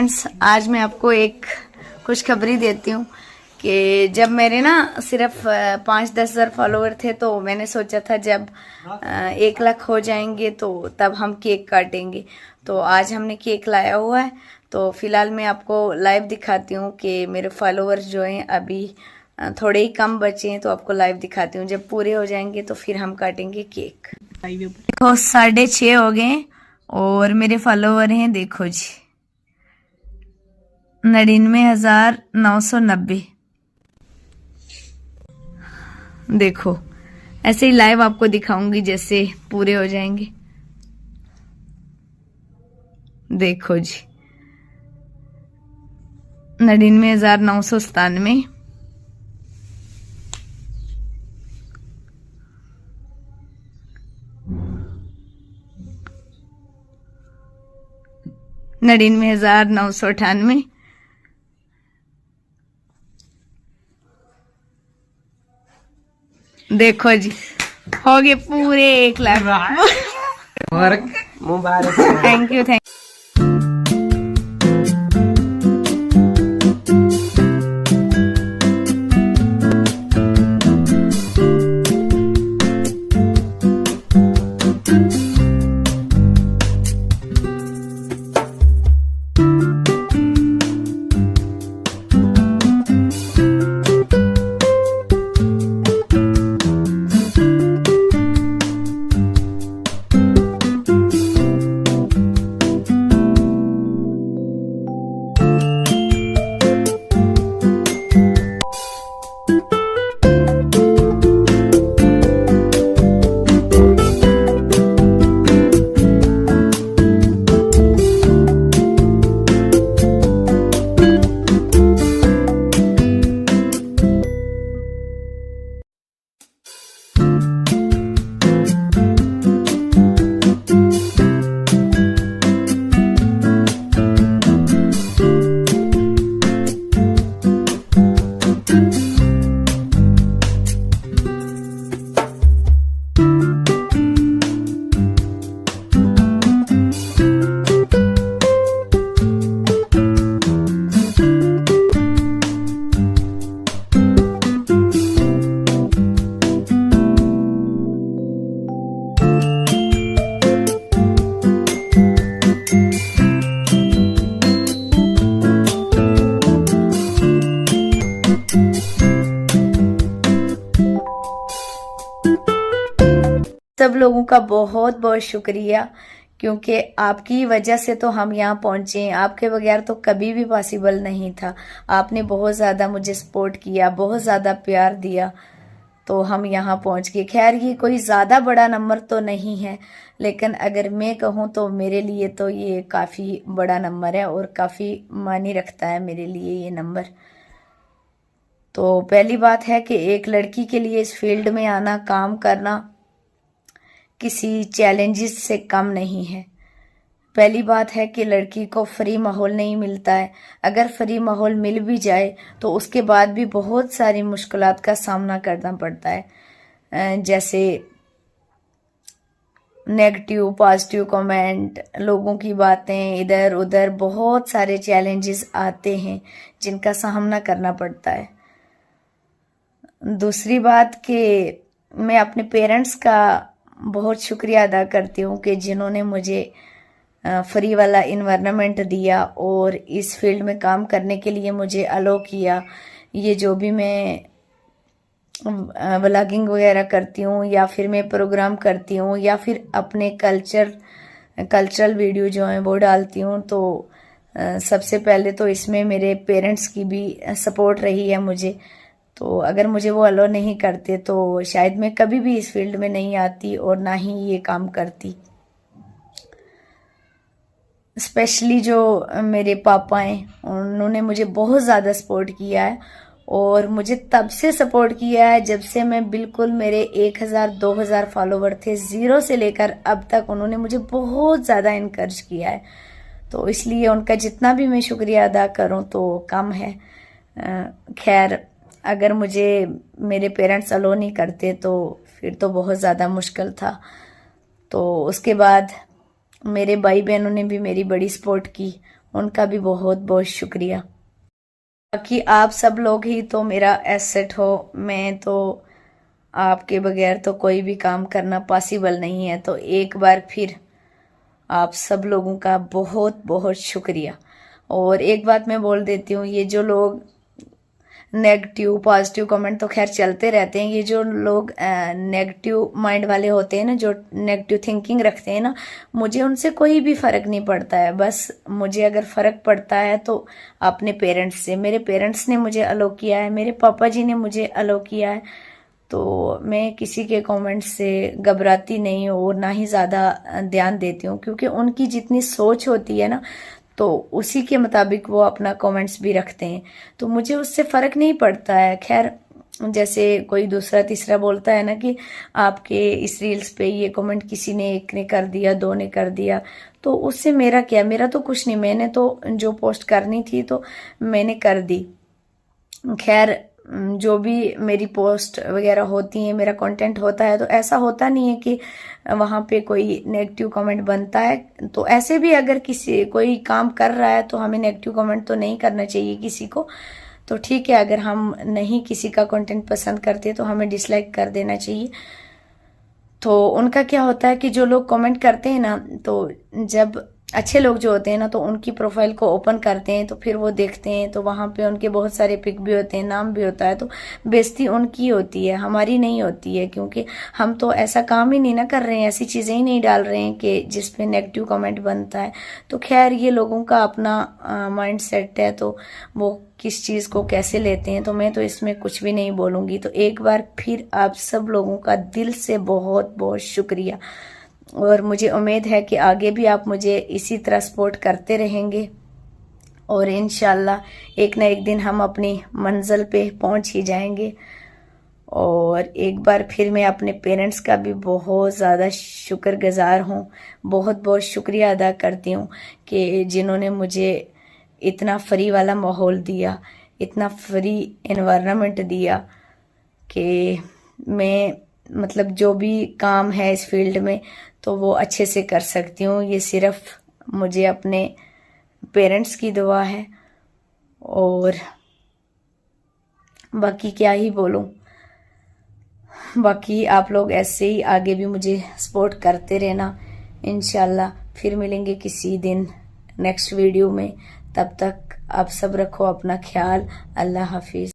Friends, आज मैं आपको एक खुशखबरी देती हूँ कि जब मेरे ना सिर्फ 5-10 हज़ार फॉलोवर थे तो मैंने सोचा था जब 1 लाख हो जाएंगे तो तब हम केक काटेंगे। तो आज हमने केक लाया हुआ है। तो फिलहाल मैं आपको लाइव दिखाती हूँ कि मेरे फॉलोवर्स जो हैं अभी थोड़े ही कम बचे हैं। तो आपको लाइव दिखाती हूँ, जब पूरे हो जाएंगे तो फिर हम काटेंगे केक। देखो 6:30 हो गए और मेरे फॉलोवर हैं, देखो जी 99,990। देखो ऐसे ही लाइव आपको दिखाऊंगी जैसे पूरे हो जाएंगे। देखो जी 99,997, 99,998, देखो जी हो गए पूरे 1 लाख। मुबारक। Thank you. सब लोगों का बहुत बहुत शुक्रिया, क्योंकि आपकी वजह से तो हम यहाँ पहुँचे हैं। आपके बगैर तो कभी भी पॉसिबल नहीं था। आपने बहुत ज़्यादा मुझे सपोर्ट किया, बहुत ज़्यादा प्यार दिया, तो हम यहाँ पहुँच गए। खैर ये कोई ज़्यादा बड़ा नंबर तो नहीं है, लेकिन अगर मैं कहूँ तो मेरे लिए तो ये काफ़ी बड़ा नंबर है और काफ़ी मायने रखता है मेरे लिए ये नंबर। तो पहली बात है कि एक लड़की के लिए इस फील्ड में आना, काम करना किसी चैलेंजेस से कम नहीं है। पहली बात है कि लड़की को फ्री माहौल नहीं मिलता है। अगर फ्री माहौल मिल भी जाए तो उसके बाद भी बहुत सारी मुश्किलात का सामना करना पड़ता है, जैसे नेगेटिव पॉजिटिव कमेंट, लोगों की बातें, इधर उधर बहुत सारे चैलेंजेस आते हैं जिनका सामना करना पड़ता है। दूसरी बात कि मैं अपने पेरेंट्स का बहुत शुक्रिया अदा करती हूँ कि जिन्होंने मुझे फ्री वाला इन्वायरमेंट दिया और इस फील्ड में काम करने के लिए मुझे अलो किया। ये जो भी मैं व्लॉगिंग वगैरह करती हूँ या फिर मैं प्रोग्राम करती हूँ या फिर अपने कल्चरल वीडियो जो हैं वो डालती हूँ, तो सबसे पहले तो इसमें मेरे पेरेंट्स की भी सपोर्ट रही है मुझे। तो अगर मुझे वो अलो नहीं करते तो शायद मैं कभी भी इस फील्ड में नहीं आती और ना ही ये काम करती। स्पेशली जो मेरे पापा हैं उन्होंने मुझे बहुत ज़्यादा सपोर्ट किया है और मुझे तब से सपोर्ट किया है जब से मैं बिल्कुल मेरे 1,000-2,000 फॉलोवर थे, 0 से लेकर अब तक उन्होंने मुझे बहुत ज़्यादा इनकरेज किया है। तो इसलिए उनका जितना भी मैं शुक्रिया अदा करूं तो कम है। खैर अगर मुझे मेरे पेरेंट्स अलो नहीं करते तो फिर तो बहुत ज़्यादा मुश्किल था। तो उसके बाद मेरे भाई बहनों ने भी मेरी बड़ी सपोर्ट की उनका भी बहुत बहुत शुक्रिया। बाकी आप सब लोग ही तो मेरा एसेट हो, मैं तो आपके बगैर तो कोई भी काम करना पॉसिबल नहीं है। तो एक बार फिर आप सब लोगों का बहुत बहुत शुक्रिया। और एक बात मैं बोल देती हूँ, ये जो लोग नेगेटिव पॉजिटिव कमेंट तो खैर चलते रहते हैं, ये जो लोग नेगेटिव माइंड वाले होते हैं ना, जो नेगेटिव थिंकिंग रखते हैं ना, मुझे उनसे कोई भी फर्क नहीं पड़ता है। बस मुझे अगर फर्क पड़ता है तो अपने पेरेंट्स से। मेरे पेरेंट्स ने मुझे अलो किया है, मेरे पापा जी ने मुझे अलो किया है, तो मैं किसी के कमेंट से घबराती नहीं हूँ और ना ही ज़्यादा ध्यान देती हूँ, क्योंकि उनकी जितनी सोच होती है ना, तो उसी के मुताबिक वो अपना कमेंट्स भी रखते हैं, तो मुझे उससे फ़र्क नहीं पड़ता है। खैर, जैसे कोई दूसरा तीसरा बोलता है ना कि आपके इस रील्स पे ये कमेंट किसी ने, एक ने कर दिया, दो ने कर दिया, तो उससे मेरा क्या, मेरा तो कुछ नहीं, मैंने तो जो पोस्ट करनी थी तो मैंने कर दी। खैर, जो भी मेरी पोस्ट वगैरह होती है, मेरा कंटेंट होता है, तो ऐसा होता नहीं है कि वहाँ पे कोई नेगेटिव कमेंट बनता है। तो ऐसे भी अगर किसी कोई काम कर रहा है तो हमें नेगेटिव कमेंट तो नहीं करना चाहिए किसी को। तो ठीक है, अगर हम नहीं किसी का कंटेंट पसंद करते तो हमें डिसलाइक कर देना चाहिए। तो उनका क्या होता है कि जो लोग कमेंट करते हैं ना, तो जब अच्छे लोग जो होते हैं ना, तो उनकी प्रोफाइल को ओपन करते हैं, तो फिर वो देखते हैं, तो वहाँ पे उनके बहुत सारे पिक भी होते हैं, नाम भी होता है, तो बेइज्जती उनकी होती है, हमारी नहीं होती है, क्योंकि हम तो ऐसा काम ही नहीं ना कर रहे हैं, ऐसी चीज़ें ही नहीं डाल रहे हैं कि जिसपे नेगेटिव कमेंट बनता है। तो खैर, ये लोगों का अपना माइंड सेट है, तो वो किस चीज़ को कैसे लेते हैं, तो मैं तो इसमें कुछ भी नहीं बोलूँगी। तो एक बार फिर आप सब लोगों का दिल से बहुत बहुत शुक्रिया, और मुझे उम्मीद है कि आगे भी आप मुझे इसी तरह सपोर्ट करते रहेंगे, और इंशाल्लाह एक ना एक दिन हम अपनी मंजिल पे पहुंच ही जाएंगे। और एक बार फिर मैं अपने पेरेंट्स का भी बहुत ज़्यादा शुक्रगुजार हूँ, बहुत बहुत शुक्रिया अदा करती हूँ कि जिन्होंने मुझे इतना फ्री वाला माहौल दिया, इतना फ्री एनवायरनमेंट दिया कि मैं मतलब जो भी काम है इस फील्ड में तो वो अच्छे से कर सकती हूँ। ये सिर्फ मुझे अपने पेरेंट्स की दुआ है, और बाकी क्या ही बोलूँ। बाकी आप लोग ऐसे ही आगे भी मुझे सपोर्ट करते रहना। इंशाल्लाह फिर मिलेंगे किसी दिन नेक्स्ट वीडियो में। तब तक आप सब रखो अपना ख्याल। अल्लाह हाफिज़।